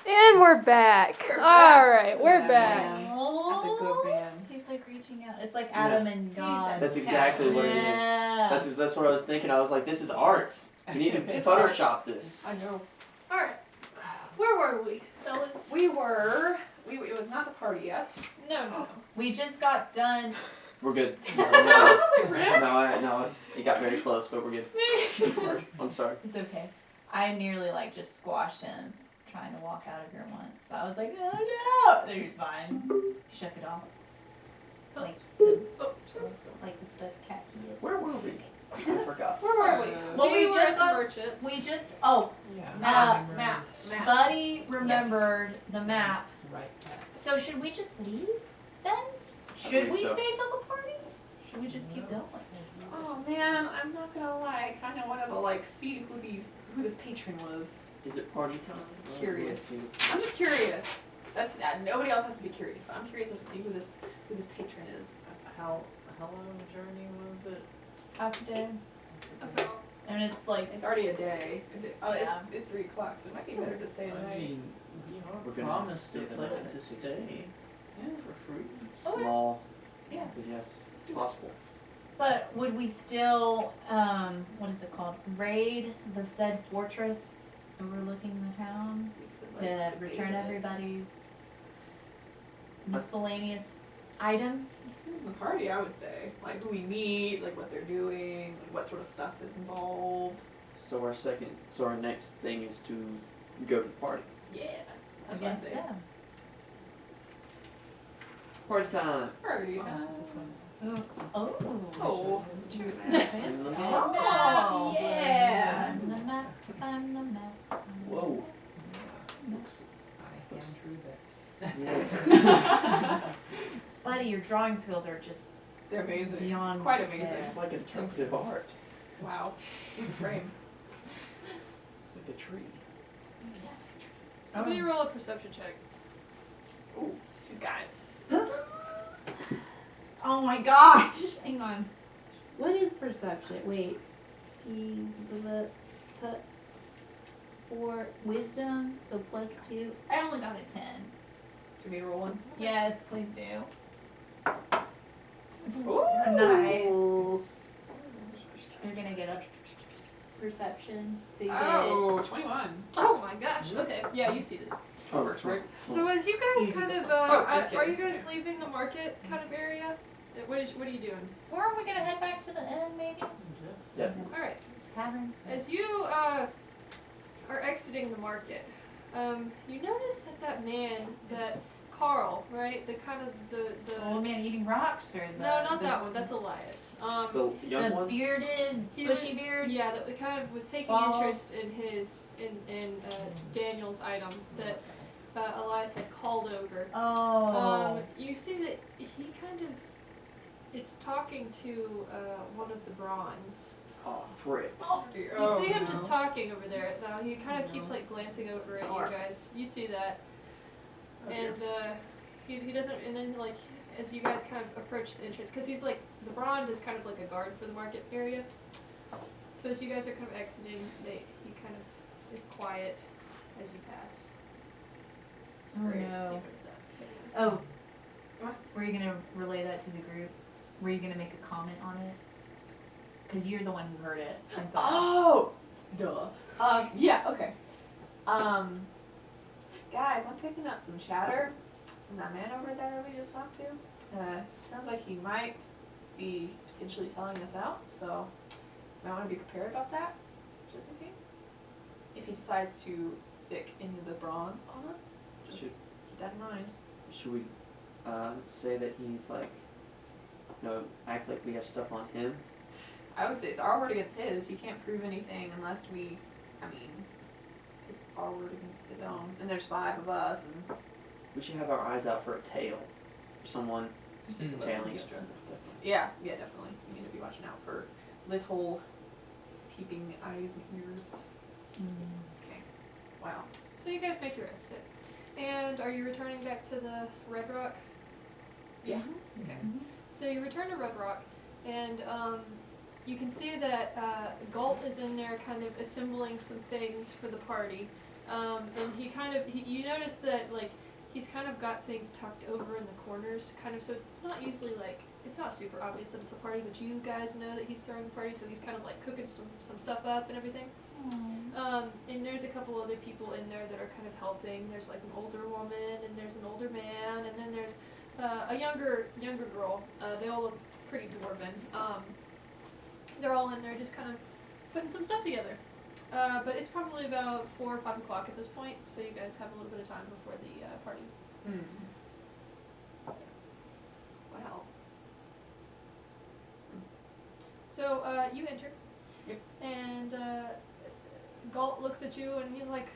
And we're back. All right, we're Yeah, back. man. That's a good band. He's like reaching out. It's like Adam and God. That's exactly what it is. Yeah. That's what I was thinking. I was like, this is art. We need to Photoshop this. I know. All right. Where were we, fellas? It was not the party yet. No. We just got done. We're good. I was like, Rick? No, it got very close, but we're good. I'm sorry. It's okay. I nearly like just squashed him trying to walk out of here once. But I was like, oh no! He's fine. Shook it off. Like the stuffed cat he is. Where were we? I forgot. Where were we? Well, we were just at the got- merchants. We just Yeah. map. Map. Buddy remembered the map. Right. So should we just leave then? Should think we so. stay till the party? Should we just keep going? Oh man, I'm not gonna lie. I kind of wanted to see who this patron was. Is it party time? Curious. Oh, let's see. I'm just curious. That's nobody else has to be curious, but I'm curious to see who this patron is. How long a journey was it? Half a day. About. And it's like, It's already a day. Yeah. It's 3 o'clock, so it might be better to stay the I night. mean, you We're are gonna promised stay a the place night to at 6 stay. Yeah. For free. It's Okay. small. Yeah. But yes, Let's it's do possible. but would we still, what is it called? Raid the said fortress overlooking the town We could, to debate return it. everybody's miscellaneous items? Who's in the party? I would say who we meet, what they're doing, what sort of stuff is involved. So our next thing is to go to the party. Yeah, I that's what I guess say. so. Party time. Party. Oh. Oh. In the map. Oh, yeah. On the map, on the map. Whoa. Looks. I am through this. Yes. Buddy, your drawing skills are just They're amazing. beyond Quite amazing. compare. It's like interpretive art. Wow. He's a frame. It's like a tree. Somebody roll a perception check. Ooh, she's got it. Oh my gosh! Hang on. What is perception? Wait. For wisdom, so +2. I only got a 10. Do you mean roll one? Yes, please do. Ooh. Nice. You're gonna get a perception. So you Oh, get 21. Oh my gosh. Okay. Yeah, you see this. That works, right? So as you guys You kind do of, Oh, just are you kidding. guys leaving the market kind of area? What are you doing? Weren't we gonna head back to the inn, maybe? Definitely. All right. Tavern? As you are exiting the market, you notice that man, that Carl, right? The kind of the old man eating rocks, or the no, not that one. That's Elias. The young the one. bearded, He bushy was- beard. Yeah, that kind of was taking Bald. interest in his Daniel's item that Elias had called over. Oh. You see that he kind of is talking to one of the bronze. Oh, frick. You see him just talking over there. Now he kind of keeps glancing over at you guys. You see that, and he doesn't. And then as you guys kind of approach the entrance, because he's the bronze is kind of like a guard for the market area. So as you guys are kind of exiting, he kind of is quiet as you pass. Oh Great. no. See what is that? Oh. What? Were you gonna relay that to the group? Were you gonna make a comment on it? Because you're the one who heard it. I'm sorry. Oh, duh. Yeah, okay. Guys, I'm picking up some chatter from that man over there we just talked to. Sounds like he might be potentially selling us out, so I want to be prepared about that, just in case. If he decides to sick any of the bronze on us, just Should- keep that in mind. Should we say that he's act like we have stuff on him? I would say it's our word against his. He can't prove anything unless it's our word against his own. And there's 5 of us, and We should have our eyes out for a tail. Or someone tailing us. Extra. yeah, definitely. You need to be watching out for little peeping eyes and ears. Okay. Wow. So you guys make your exit, and are you returning back to the Red Rock? Yeah. Okay. So you return to Red Rock, and you can see that Galt is in there kind of assembling some things for the party. And you notice that like he's kind of got things tucked over in the corners, kind of, so it's not usually like, it's not super obvious that it's a party, but you guys know that he's throwing a party, so he's kind of like cooking some stuff up and everything. And there's a couple other people in there that are kind of helping. There's like an older woman, and there's an older man, and then there's a younger girl. They all look pretty dwarven. They're all in there just kind of putting some stuff together. But it's probably about 4 or 5 o'clock at this point, so you guys have a little bit of time before the party. Wow. So you enter. Yep. And Galt looks at you and he's like,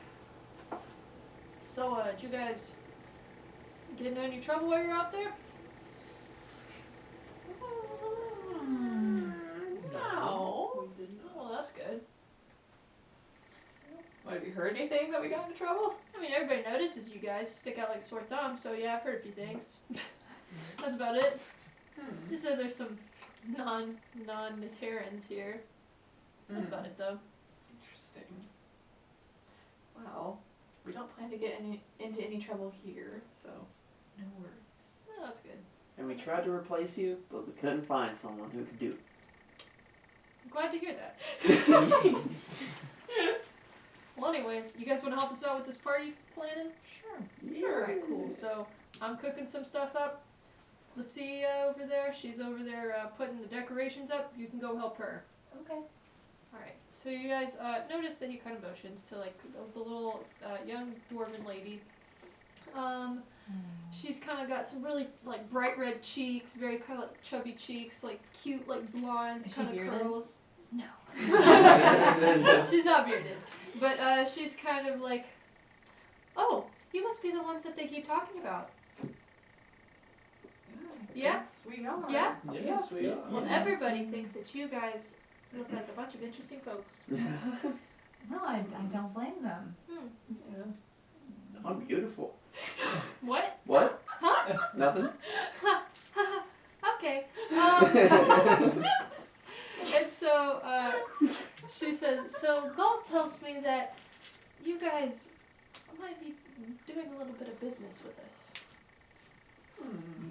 "So, did you guys get into any trouble while you're out there?" No. We did not. Well, that's good. What, have you heard anything that we got into trouble? I mean, everybody notices you guys. You stick out like a sore thumb, so yeah, I've heard a few things. That's about it. Just that there's some non-Terrans here. That's about it, though. Interesting. Well, we don't plan to get into any trouble here, so no worries. Oh, that's good. And we tried to replace you, but we couldn't find someone who could do it. I'm glad to hear that. Well, anyway, you guys want to help us out with this party planning? Sure. Alright, cool. So, I'm cooking some stuff up. Lucia over there, she's over there putting the decorations up. You can go help her. Okay. Alright, so you guys notice that he kind of motions to like the little young dwarven lady. She's kind of got some really like bright red cheeks, very kind of like chubby cheeks, like cute like blonde Is she kind of bearded? curls. No. She's not bearded, but she's kind of like, "Oh, you must be the ones that they keep talking about." Yeah? Yes, we are. Yeah? Yes, we are. Well, everybody thinks that you guys look like a bunch of interesting folks. No, I don't blame them. Yeah. I'm beautiful. What? What? Huh? Nothing? Okay. And so she says, "So Galt tells me that you guys might be doing a little bit of business with us."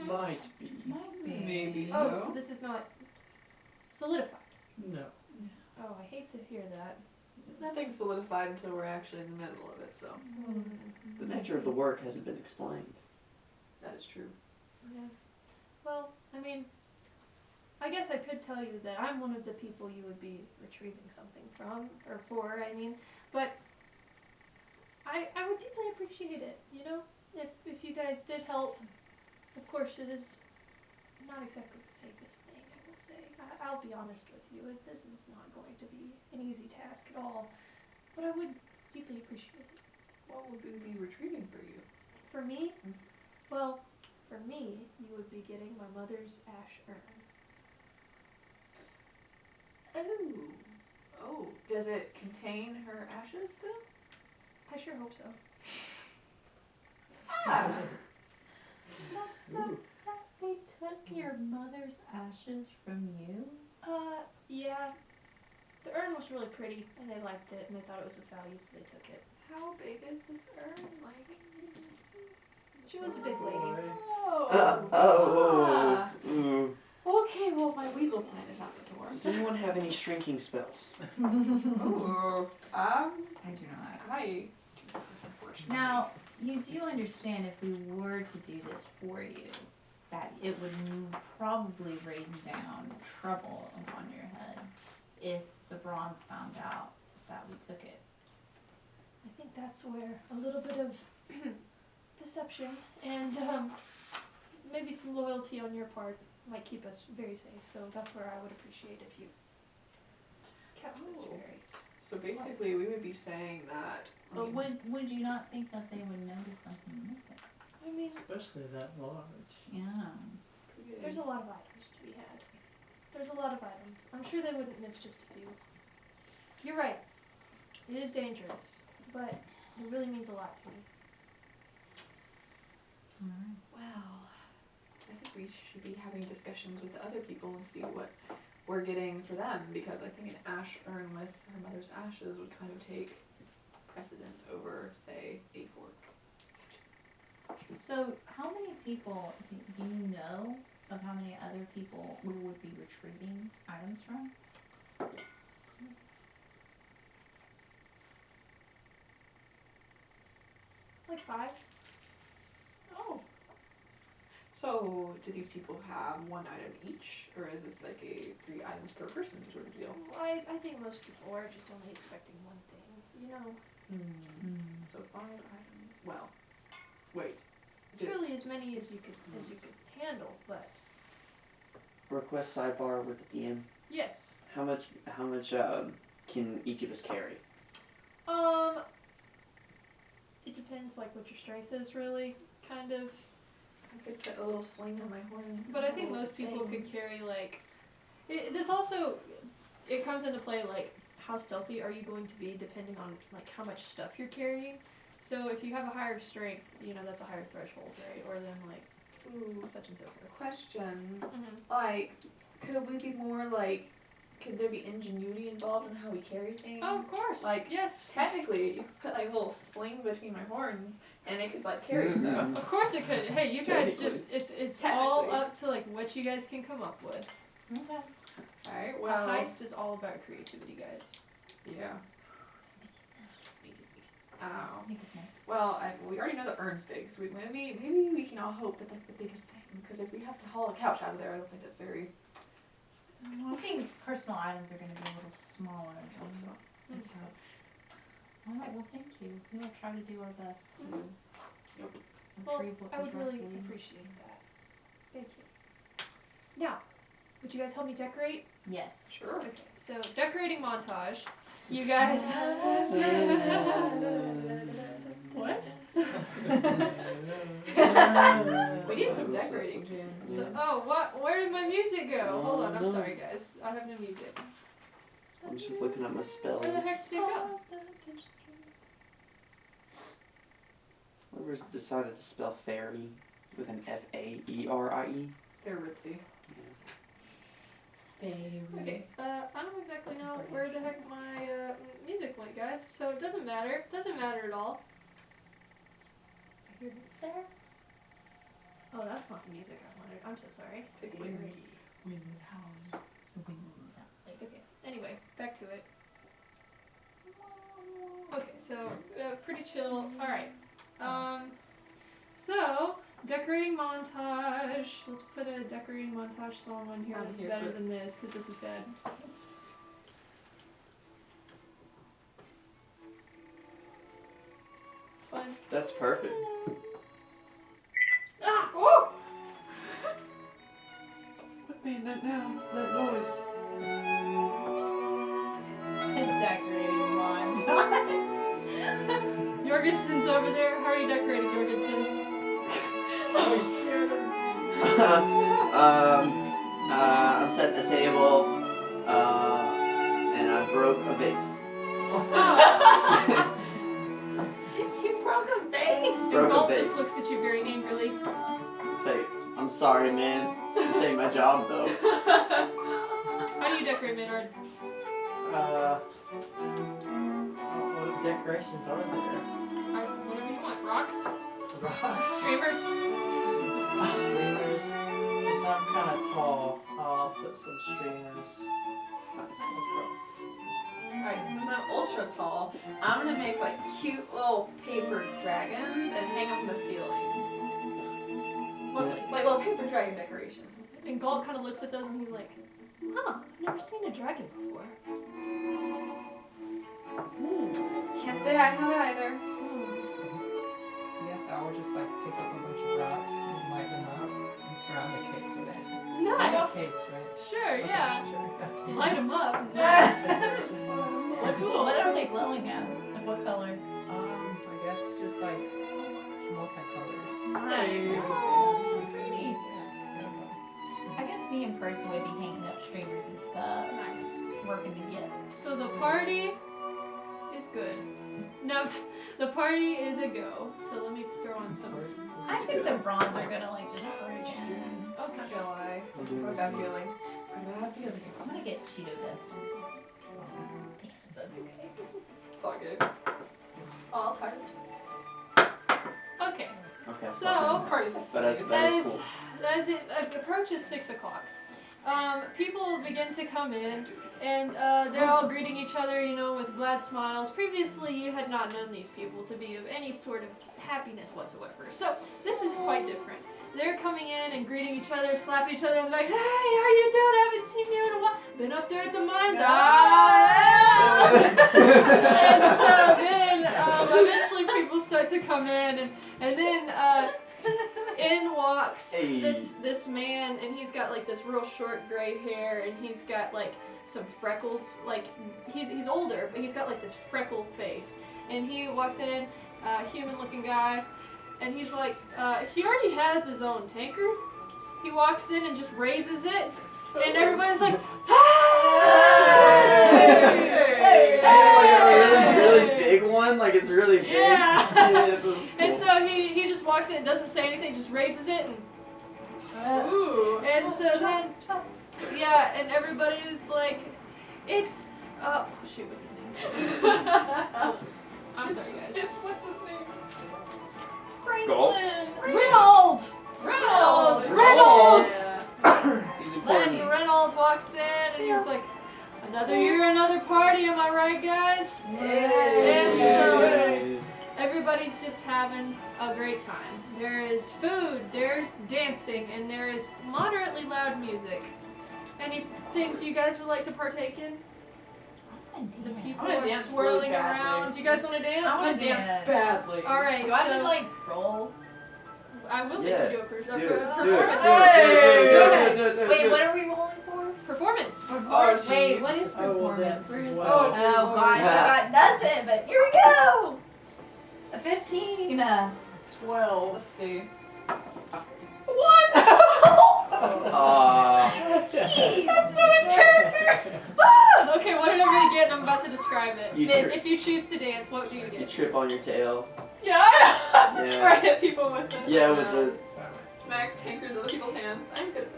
Might be. Might be. Maybe so. Oh, so this is not solidified. No. Oh, I hate to hear that. Nothing's solidified until we're actually in the middle of it, so The nature of the work hasn't been explained. that is true. Yeah. Well, I mean, I guess I could tell you that I'm one of the people you would be retrieving something from, or for, I mean, but I would deeply appreciate it, you know? If you guys did help. Of course, it is not exactly the safest thing, I will say. I'll be honest with you, this is not going to be an easy task at all, but I would deeply appreciate it. What would we be retrieving for you? For me, well, for me, you would be getting my mother's ash urn. Oh, does it contain her ashes still? I sure hope so. Ah. That's so sad. They took your mother's ashes from you? Yeah. The urn was really pretty, and they liked it, and they thought it was of value, so they took it. How big is this urn? Like, She was a big lady. Ah. Ooh. Okay, well my weasel plan is out the door. Does anyone have any shrinking spells? Ooh, I do not. I. Now, you do understand if we were to do this for you, that it would probably rain down trouble upon your head if the bronze found out that we took it. I think that's where a little bit of deception and maybe some loyalty on your part might keep us very safe. So that's where I would appreciate if you kept this Oh. very. So basically, we would be saying that. But would you not think that they would notice something missing? I mean, Especially that large. Yeah. there's a lot of items to be had. There's a lot of items. I'm sure they wouldn't miss just a few. You're right. It is dangerous, but it really means a lot to me. Alright. Well, I think we should be having discussions with the other people and see what we're getting for them, because I think an ash urn with her mother's ashes would kind of take precedent over, say, a fork. So, how many people do you know of how many other people we would be retrieving items from? Like 5. Oh. So, do these people have one item each, or is this like a 3 items per person sort of deal? I think most people are just only expecting one thing, you know. So 5 items. Well, wait. Is It's it- really as many as you could handle, but Request sidebar with the DM. yes. How much can each of us carry? It depends like what your strength is really, kind of. I could put a little sling on my horns. But I think most people could carry like this also it comes into play like how stealthy are you going to be depending on like how much stuff you're carrying. So if you have a higher strength, you know, that's a higher threshold, right? Or then like Ooh, such and so forth. question. Mm-hmm. Like, could we be more like, could there be ingenuity involved in how we carry things? Oh, of course. Like, yes. technically, you could put like a little sling between my horns, and it could like carry stuff. Of course it could. Hey, you guys Technically. just it's all Technically. up to like what you guys can come up with. Okay. Alright, A well. heist is all about creativity, guys. Yeah. Sneaky. Ow. Sneaky snake. Well, we already know the urn's big, so maybe we can all hope that that's the biggest thing. Because if we have to haul a couch out of there, I don't think that's very. I think personal items are going to be a little smaller. So. Okay. Alright, well thank you. We will try to do our best to Well, retrieve what I would was really rightfully- appreciate that. Thank you. Now, would you guys help me decorate? Yes. Sure. Okay, so decorating montage. You guys. What? We need some decorating, James. So, oh, what? Where did my music go? Hold on, I'm sorry, guys. I have no music. I'm just looking at my spells. Where the heck did it go? Whoever's decided to spell fairy with an F-A-E-R-I-E. They're ritzy. Okay, I don't exactly know where the heck my music went, guys. So it doesn't matter. It doesn't matter at all. I hear it's there. Oh, that's not the music I wanted. I'm so sorry. It's like weird. Wings howl. The wings out. Okay. Anyway, back to it. Okay, so pretty chill. All right. So decorating montage. Let's put a decorating montage song on here I'm that's here better for- than this because this is bad. Fun. That's perfect. Ah! Oh! What made that now? That noise? Decorating montage. Jorgensen's over there. How are you decorating, Jorgensen? I scared him. I'm set at the table, and I broke a vase. You broke a vase. Broke a Galt vase. just looks at you very angrily. Say, I'm sorry, man. This ain't my job, though. How do you decorate, Maynard? What decorations are there? Whatever you want. Rocks? Rocks. Streamers? Streamers. Since I'm kind of tall, I'll put some streamers across. Alright, since I'm ultra tall, I'm gonna make like cute little paper dragons and hang them from the ceiling. Lovely. Like little paper dragon decorations. And Galt kind of looks at those and he's like, huh, I've never seen a dragon before. Can't say I have either. Yes, I would just like pick up a bunch of rocks and light them up and surround the cake with it. Nice. Cakes, right? Sure, Okay, yeah. sure. Light them up. Yes. Cool. What are they glowing as? Like what color? I guess just like multicolors. Nice. Oh, Pretty. I guess me in person would be hanging up streamers and stuff, Nice. working together. So the party is good. No, the party is a go. So let me throw on some. I think the bronze are gonna like just break in. Okay. Not gonna lie. We're doing Got a this bad one. feeling. Got a bad feeling. I'm gonna get Cheeto dust on my pants. That's okay. It's all good. All part of Okay. Okay. So- part of But as That that is, is cool. as it approaches 6 o'clock, people begin to come in, and they're all greeting each other, you know, with glad smiles. Previously, you had not known these people to be of any sort of happiness whatsoever. So this is quite different. They're coming in and greeting each other, slapping each other, and like, "Hey, how you doing? I haven't seen you in a while. Been up there at the mines." And so then, eventually, people start to come in, and then in walks Hey. this man, and he's got like this real short gray hair, and he's got like some freckles. Like he's older, but he's got like this freckled face, and he walks in, human-looking guy. And he's like, he already has his own tanker. He walks in and just raises it, and everybody's like, hey! Like a really big one, like it's really big. Yeah. That's cool. And so he just walks in, doesn't say anything, just raises it, and and so then, yeah, and everybody's like, it's, oh shoot, what's his name? I'm sorry, guys. what's his name? Golf. Reynold! Ronald! Reynold! He's Then important. Reynold walks in, and he's like, another year, another party, am I right, guys? And so everybody's just having a great time. There is food, there's dancing, and there is moderately loud music. Any things you guys would like to partake in? The people wanna are dance swirling really badly. around. Do you guys want to dance? I want to dance. dance badly. All right, Do I have so to like roll? I will make Yeah, you do a, Do it. a Do it. performance. Do it. Do it. Wait, what are we rolling for? Performance. Oh, Wait, jeez. what is I will performance? dance Where as is well. Oh gosh, I got nothing, but here we go! A 15. 12. Let's see. 1! Jeez. That's so in character! Okay, what did everybody get? And I'm about to describe it. You If you choose to dance, what do you You get? trip on your tail. Yeah, I know. Yeah. Or hit people with this. Yeah, with the. Smack tankers other people's hands. I'm good at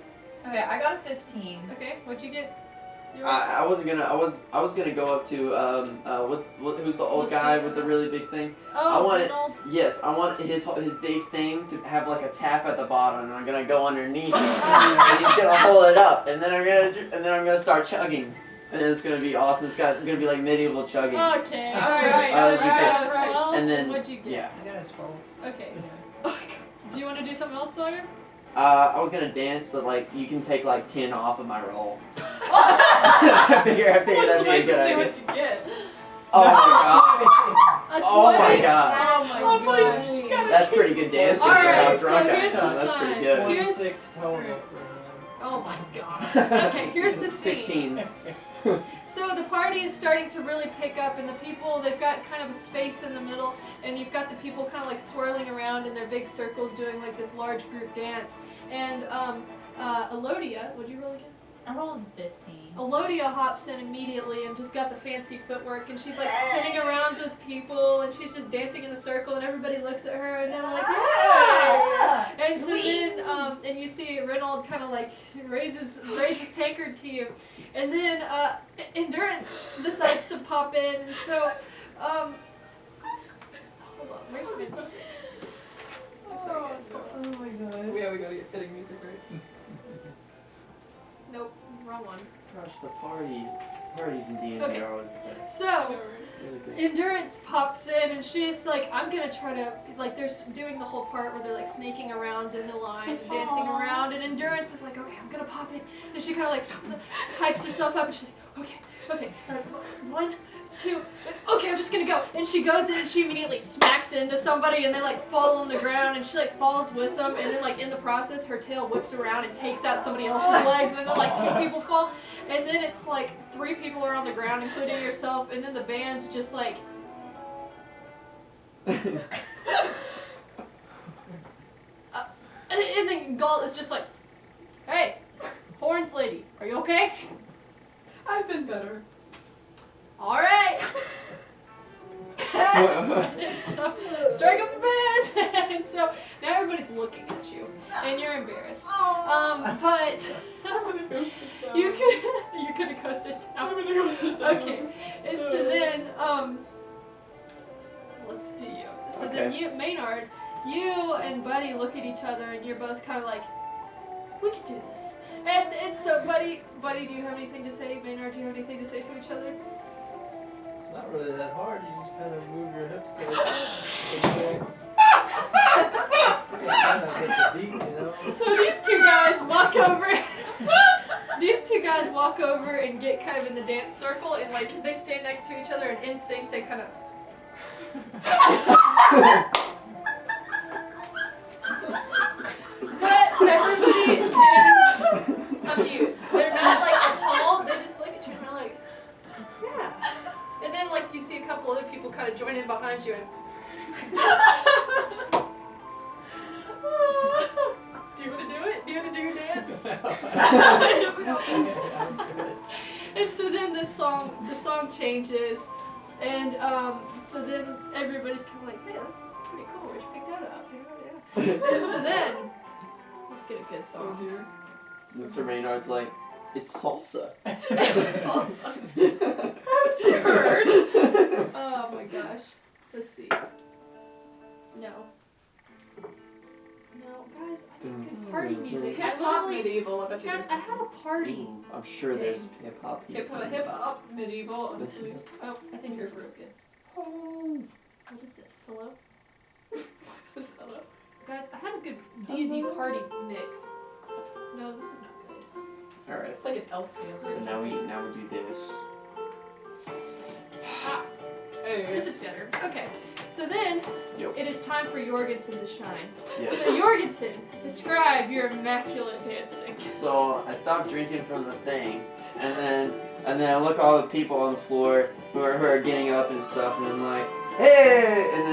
that. Okay, I got a 15. Okay, what'd you get? You I wasn't gonna. I was gonna go up to who's the old guy with the really big thing? I Oh, want it- Reynold. Yes, I want his big thing to have like a tap at the bottom, and I'm gonna go underneath it, and he's gonna hold it up, and then I'm gonna start chugging, and then it's gonna be awesome. It's gonna be like medieval chugging. Okay. Alright, so alright, you got a alright. 12. And then- what'd you get? Yeah. I got a 12. Okay. Do you want to do something else, Sawyer? I was gonna dance, but like you can take like 10 off of my roll. I figure that'd be a Wait good to see idea. what you get. Oh my god. A 20? Oh my god. Oh my Oh my gosh. God. That's pretty good dancing for how Alright, so drunk I here's the sound. That's sign. pretty good. Here's- 26 total for him. Oh my god. Okay, here's the scene. 16. So the party is starting to really pick up, and the people, they've got kind of a space in the middle, and you've got the people kind of like swirling around in their big circles doing like this large group dance. And Elodia, what'd you roll again? I rolled 15. Elodia hops in immediately and just got the fancy footwork, and she's like spinning around with people, and she's just dancing in the circle, and everybody looks at her, and they're like, yeah! And so then, and you see Reynold kind of like raises tankard to you, and then Endurance decides to pop in, and so, hold on, where's your name? I'm sorry, guys. Hold on. Oh my god. Yeah, we gotta get fitting music right. Nope, wrong one. Gosh, the parties in D&D Okay. are always the best. So. Really good. Endurance pops in, and she's like, I'm gonna try to, like, they're doing the whole part where they're like snaking around in the line and dancing around, and Endurance is like, okay, I'm gonna pop in, and she kind of like hypes herself up, and she's like, okay, 1, 2, okay, I'm just gonna go, and she goes in, and she immediately smacks into somebody, and they like fall on the ground, and she like falls with them, and then like in the process, her tail whips around and takes out somebody else's legs, and then like 2 people fall, and then it's like 3 people are on the ground, including yourself, and then the band's just like, and then Galt is just like, hey, Horns lady, are you okay? I've been better. All right. And so strike up the band, and so now everybody's looking at you, and you're embarrassed. But you're gonna go sit down. I'm gonna go sit down. Okay, and so then let's do you. So then Okay. you, Maynard, you and Buddy look at each other and you're both kind of like, we could do this. And so Buddy, do you have anything to say? Maynard, do you have anything to say to each other? It's not really that hard. You just kind of move your hips like that. Okay. It's kind of like the beat, you know? So these two guys walk over. These two guys walk over and get kind of in the dance circle, and like they stand next to each other, and in sync they kind of. But everybody is amused. They're not like appalled. They just look at you and they're like, yeah. And then like you see a couple other people kind of join in behind you and. Do you want to do it? Do you want to do your dance? And so then the song changes, and so then everybody's kind of like, hey, that's pretty cool. Where'd you pick that up? Yeah. And so then let's get a good song here. And Sir Maynard's like, it's salsa. Salsa. Haven't you heard? Oh my gosh. Let's see. No. No, guys, I need good party music. I Hip hop literally, medieval. I bet you guys, I had a party. Ooh, I'm sure there's hip hop here. hip hop medieval. Honestly. Oh, I think yours was good. What is this? Hello? What's this? Hello? Guys, I had a good D&D party mix. No, this is not good. All right. It's like an elf dance. So now we do this. Ah, Hey. this is better. Okay. So then, Yep. it is time for Jorgensen to shine. Yes. So Jorgensen, describe your immaculate dancing. So I stopped drinking from the thing, and then I look at all the people on the floor who are getting up and stuff, and I'm like, hey, and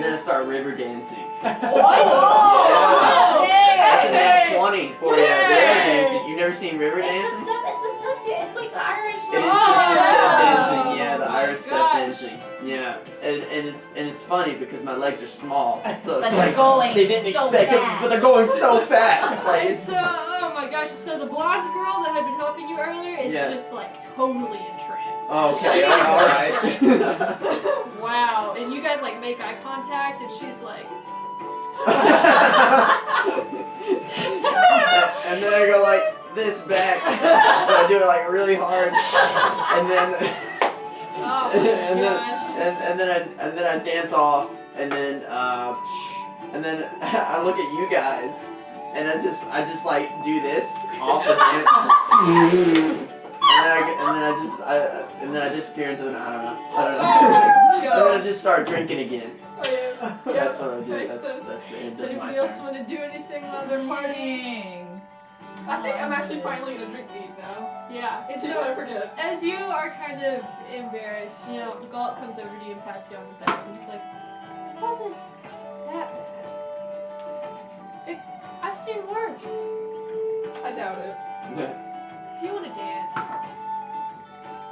then I start river dancing. What? Oh, That's a dang. nat 20 for you. River Yay. dancing. You never seen river It's the dancing? stuff, it's like the Irish. It is Oh, just the step yeah. dancing. Yeah, the Oh my Irish step gosh. dancing. Yeah, and it's funny because my legs are small, so But it's they're like going they didn't so expect it, fast. but they're going so fast. Like And it's so, oh my gosh, so the blonde girl that had been helping you earlier is Yeah. just like totally entranced. okay, She is all just right. like, wow. And you guys like make eye contact and she's like, And then I go like this back, but I do it like really hard, and then oh my gosh. and then I dance off, and then I look at you guys, and I just like do this off the dance, and then I disappear into the I don't know. Oh my And then I gosh. just start drinking again. Oh, yeah. That's what I do. Makes That's sense. the end Does of my anybody else time. want to do anything while they're partying? I think I'm actually finally gonna drink mead now. Yeah. And See so what I forget. as you are kind of embarrassed, you know, Galt comes over to you and pats you on the back and he's like, it wasn't that bad. I've seen worse. I doubt it. Do you want to dance?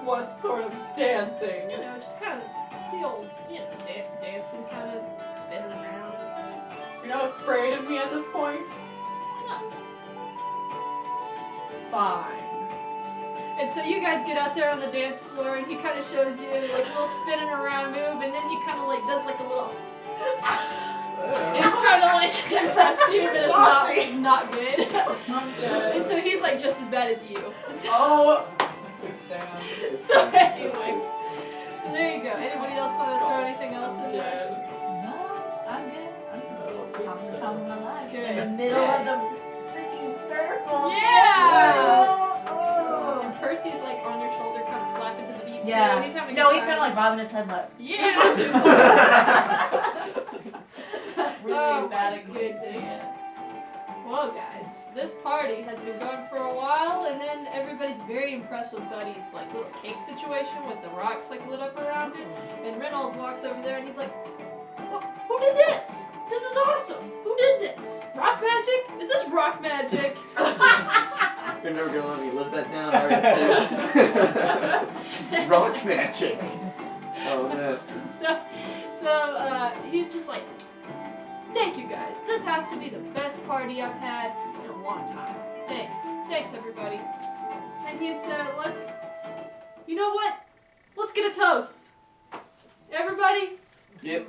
What sort of dancing? You know, just kind of the old, you know, dancing, kind of spinning around. You're not afraid of me at this point? No. Fine. And so you guys get out there on the dance floor and he kind of shows you like a little spinning around move and then he kind of like does like a little. He's trying to like impress you, but it's not good. I'm dead. And so he's like just as bad as you. So, Oh! so anyway, so there you go. Anybody else want to throw anything else in there? Dead. No, I'm good. I'm having the time of my life. Good. In the middle of the freaking circle. Yeah! Oh. And Percy's like on your shoulder, kind of flapping to the beat. Yeah. Too. He's having a No, good he's kind time. of like bobbing his head like. Yeah. Really Oh my emphatically. goodness. Yeah. Well, guys, this party has been going for a while, and then everybody's very impressed with Buddy's like little cake situation with the rocks like lit up around it. And Reynold walks over there and he's like, "Who did this? This is awesome. Who did this? Rock magic? Is this rock magic?" You're never gonna let me live that down, are you? Rock magic. Oh man. So he's just like, "Thank you guys. This has to be the best party I've had in a long time. Thanks everybody." And he said, you know what? Let's get a toast. Everybody, Yep.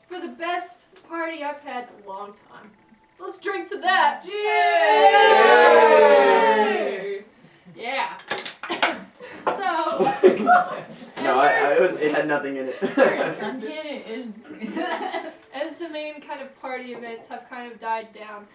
for the best party I've had in a long time. Let's drink to that. Yay! Yeah. So. No, it had nothing in it. I'm kidding. It's As the main kind of party events have kind of died down,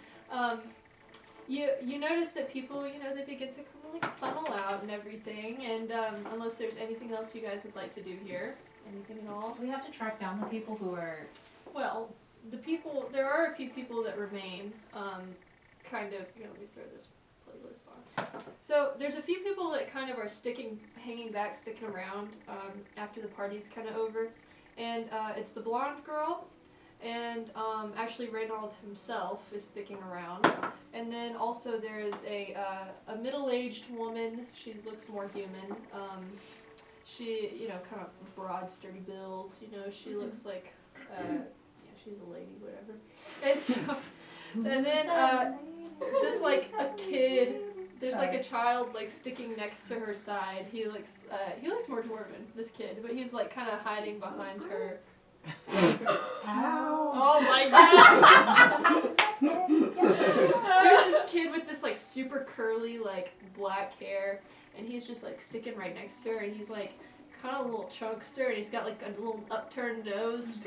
you notice that people, they begin to kind of like funnel out and everything. And unless there's anything else you guys would like to do here, anything at all. we have to track down the people who are. Well, there are a few people that remain. Kind of, let me throw this playlist on. So there's a few people that kind of are hanging back, sticking around after the party's kind of over, and it's the blonde girl. And actually Reynold himself is sticking around. And then also there is a middle-aged woman. She looks more human. She, kind of broad, sturdy build. She looks like, she's a lady, whatever. And so, and then just like a kid, there's like a child like sticking next to her side. He looks more dwarven, this kid, but he's like kind of hiding behind her. Oh my gosh! There's this kid with this like super curly like black hair, and he's just like sticking right next to her, and he's like kind of a little chunkster, and he's got like a little upturned nose, just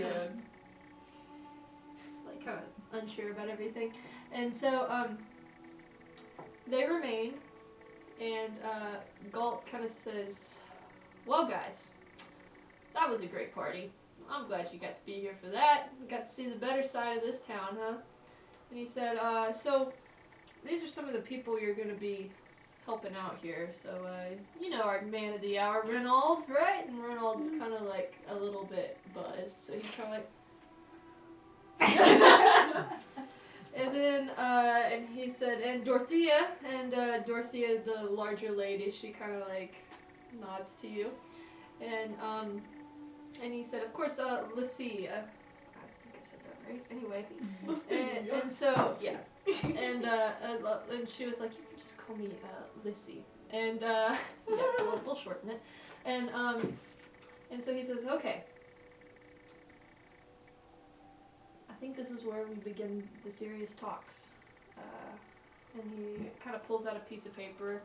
kind of unsure about everything. And so they remain, and Galt kind of says, "Well, guys, that was a great party. I'm glad you got to be here for that. You got to see the better side of this town, huh?" And he said, "So these are some of the people you're going to be helping out here. So, our man of the hour, Reynold, right?" And Reynold's kind of like a little bit buzzed, so he's kind of like... And then, and he said, "And Dorothea," and Dorothea, the larger lady, she kind of like nods to you. And he said, "Of course, Lucia." I think I said that right. Anyway, and so yeah, and she was like, "You can just call me Lissy," and yeah, we'll shorten it. And so he says, "Okay, I think this is where we begin the serious talks." And he kind of pulls out a piece of paper,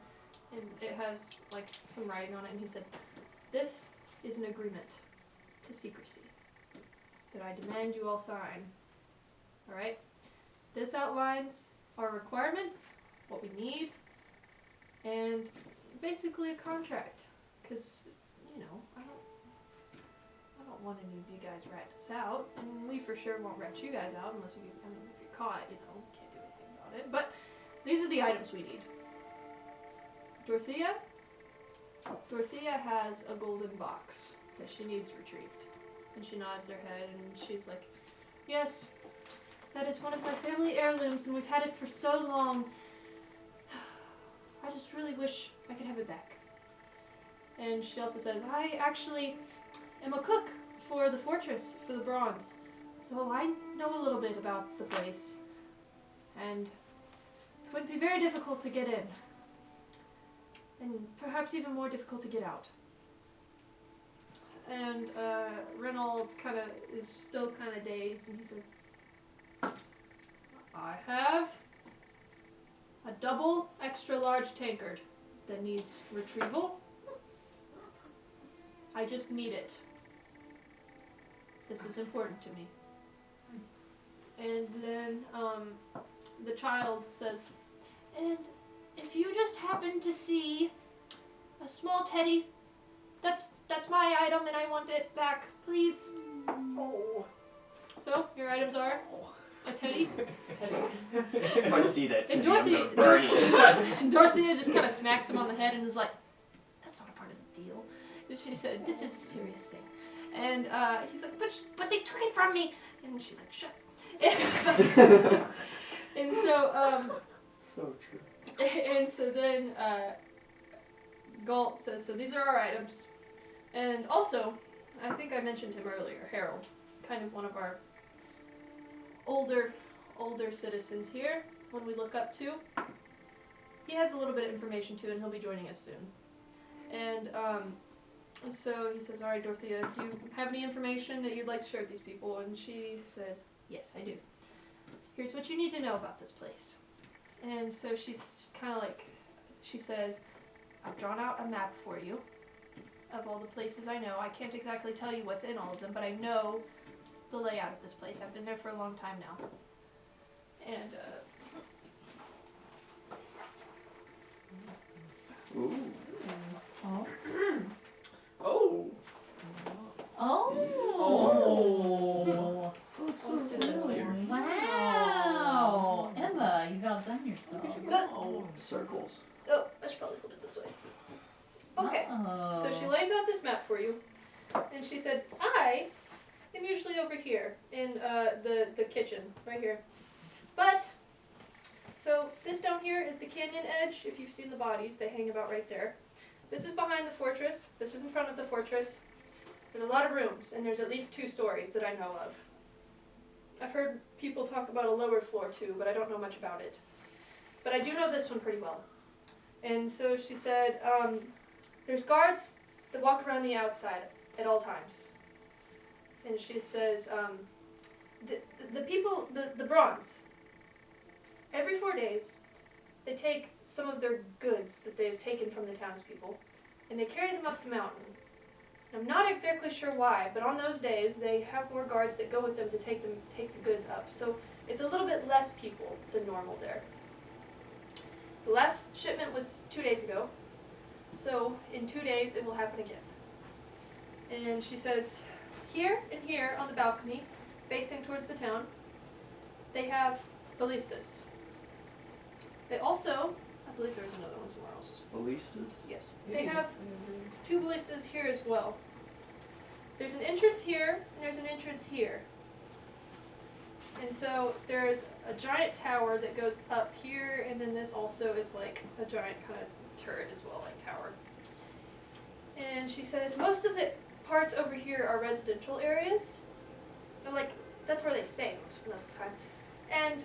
and it has like some writing on it. And he said, "This is an agreement to secrecy that I demand you all sign. All right? This outlines our requirements, what we need, and basically a contract. Because, I don't want any of you guys rat us out, and we for sure won't rat you guys out unless if you're caught, we can't do anything about it. But these are the items we need. Dorothea has a golden box that she needs retrieved." And she nods her head, and she's like, "Yes, that is one of my family heirlooms, and we've had it for so long. I just really wish I could have it back." And she also says, "I actually am a cook for the fortress, for the Bronze, so I know a little bit about the place. And it's going to be very difficult to get in, and perhaps even more difficult to get out." And Reynolds is still kind of dazed, and he said, "I have a double extra large tankard that needs retrieval. I just need it. This is important to me." And then the child says, "And if you just happen to see a small teddy, that's my item and I want it back, please." Oh. So, your items are a teddy. If I see that, And titty, I'm gonna burn you. Dorothea just kind of smacks him on the head and is like, "That's not a part of the deal." And she said, "This is a serious thing." And he's like, but they took it from me." And she's like, "Shut." And so, So true. and so then Galt says, "So these are our items." And also, I think I mentioned him earlier, Harold, kind of one of our older citizens here, one we look up to. He has a little bit of information too, and he'll be joining us soon. And So he says, all right, Dorothea, do you have any information that you'd like to share with these people? And she says, yes, I do. Here's what you need to know about this place. And so she's kind of like, she says, I've drawn out a map for you of all the places I know. I can't exactly tell you what's in all of them, but I know the layout of this place. I've been there for a long time now. And, Ooh. Oh. Oh. Oh. Let's do this. Wow. Emma, you've outdone yourself. Oh, circles. Oh, I should probably flip it this way. Okay. Oh. So she lays out this map for you, and she said, I am usually over here in the kitchen, right here. But, so this down here is the canyon edge. If you've seen the bodies, they hang about right there. This is behind the fortress. This is in front of the fortress. There's a lot of rooms, and there's at least 2 stories that I know of. I've heard people talk about a lower floor too, but I don't know much about it. But I do know this one pretty well. And so she said, there's guards that walk around the outside at all times. And she says, the people, the bronze, every 4 days, they take some of their goods that they've taken from the townspeople, and they carry them up the mountain. I'm not exactly sure why, but on those days, they have more guards that go with them to take the goods up. So it's a little bit less people than normal there. The last shipment was 2 days ago, so in 2 days it will happen again. And she says, here and here on the balcony, facing towards the town, they have ballistas. They also, I believe there's another one somewhere else. Ballistas? Yes. They have 2 ballistas here as well. There's an entrance here, and there's an entrance here. And so there's a giant tower that goes up here, and then this also is like a giant kind of turret as well, like tower. And she says most of the parts over here are residential areas. Or like, that's where they stay most of the time. And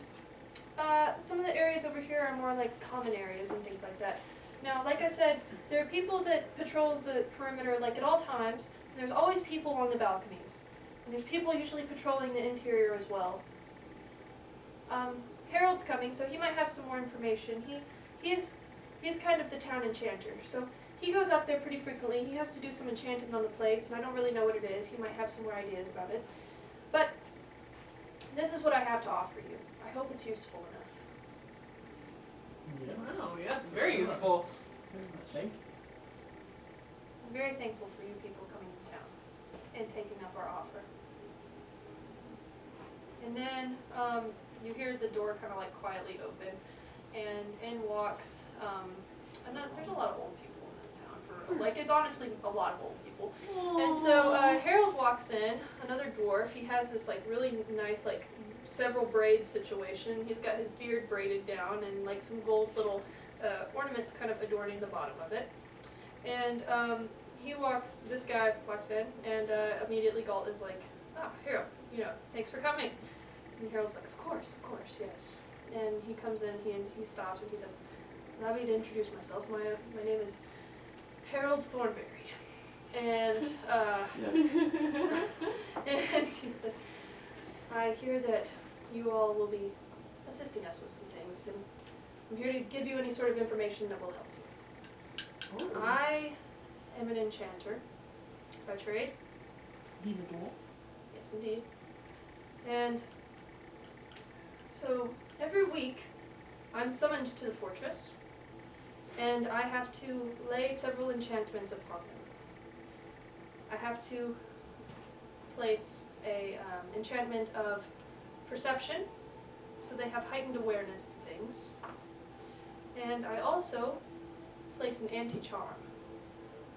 some of the areas over here are more like common areas and things like that. Now, like I said, there are people that patrol the perimeter like at all times, and there's always people on the balconies. And there's people usually patrolling the interior as well. Harold's coming, so he might have some more information. He's kind of the town enchanter, so he goes up there pretty frequently. He has to do some enchanting on the place, and I don't really know what it is. He might have some more ideas about it. But this is what I have to offer you. I hope it's useful enough. Yes. Wow, yes, very useful. Thank you. I'm very thankful for you people coming to town and taking up our offer. And then you hear the door kind of like quietly open, and in walks, there's a lot of old people in this town. Like, it's honestly a lot of old people. And so Harold walks in, another dwarf. He has this like really nice like several braid situation. He's got his beard braided down and like some gold little ornaments kind of adorning the bottom of it. And this guy walks in, and immediately Galt is like, "Ah, Harold, thanks for coming." And Harold's like, of course, yes. And he comes in, he stops, and he says, allow me to introduce myself. My name is Harold Thornberry. And, Yes. and he says, I hear that you all will be assisting us with some things, and I'm here to give you any sort of information that will help you. I am an enchanter by trade. He's a dwarf. Yes, indeed. And so every week I'm summoned to the fortress, and I have to lay several enchantments upon them. I have to place a enchantment of perception, so they have heightened awareness to things. And I also place an anti-charm,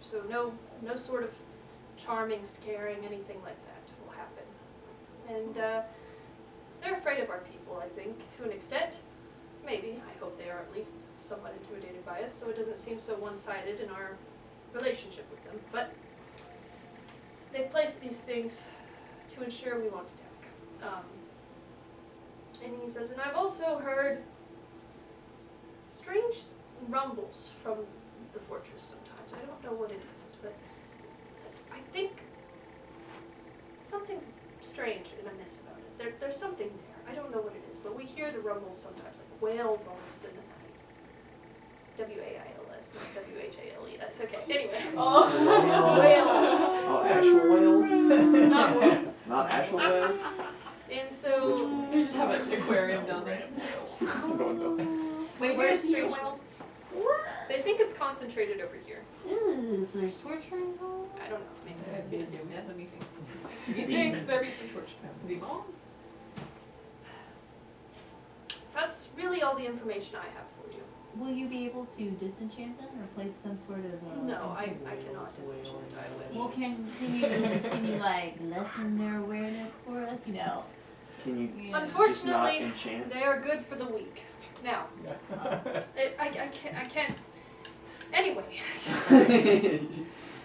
so no sort of charming, scaring, anything like that will happen. And they're afraid of our people, I think, to an extent. Maybe. I hope they are at least somewhat intimidated by us, so it doesn't seem so one-sided in our relationship with them. But they place these things to ensure we won't attack. And he says, and I've also heard strange rumbles from the fortress sometimes. I don't know what it is, but think something's strange and amiss about it. There's something there. I don't know what it is, but we hear the rumbles sometimes, like whales almost in the night. W-A-I-L-S, not W-H-A-L-E-S. Okay, anyway. Whales. Oh, actual whales? Not whales. Not actual whales? And so, You just have an aquarium down there. Wait, where's where's the strange whales? they think it's concentrated over here. Ooh, so there's torture involved? I don't know. Maybe That'd be a it's- that's what he thinks. He thinks there'd be some torture. Be bomb. That's really all the information I have for you. Will you be able to disenchant them or place some sort of No, I cannot disenchant. I wish. Well, can you like lessen their awareness for us? You know. Can you just not Unfortunately, enchant? they are good for the weak. Now, I can't. Anyway,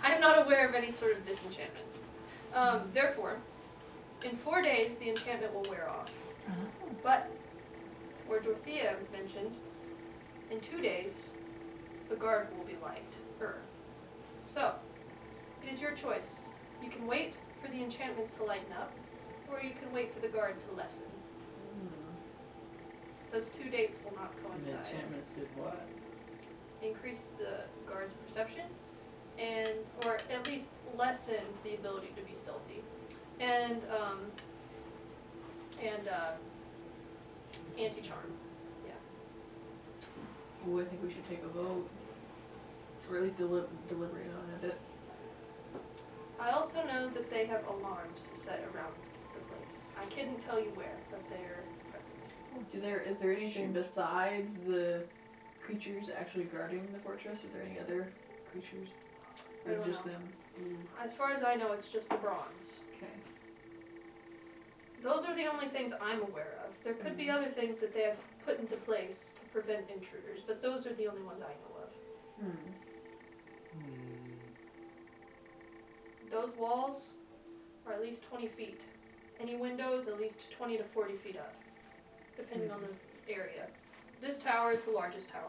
I'm not aware of any sort of disenchantments. Therefore, in 4 days, the enchantment will wear off. But, where Dorothea mentioned, in 2 days, the guard will be lighter. So, it is your choice. You can wait for the enchantments to lighten up, or you can wait for the guard to lessen. Those 2 dates will not The coincide. enchantments did what? Increase the guard's perception, and or at least lessen the ability to be stealthy, and anti-charm. Ooh, I think we should take a vote. Or at least deliberate on it a bit. I also know that they have alarms set around the place. I couldn't tell you where, but they're present. Is there anything besides the creatures actually guarding the fortress? Are there any other creatures? I Or don't just know. them? As far as I know, it's just the bronze. Okay. Those are the only things I'm aware of. There could be other things that they have put into place to prevent intruders, but those are the only ones I know of. Those walls are at least 20 feet. Any windows at least 20 to 40 feet up, depending on the area. This tower is the largest tower.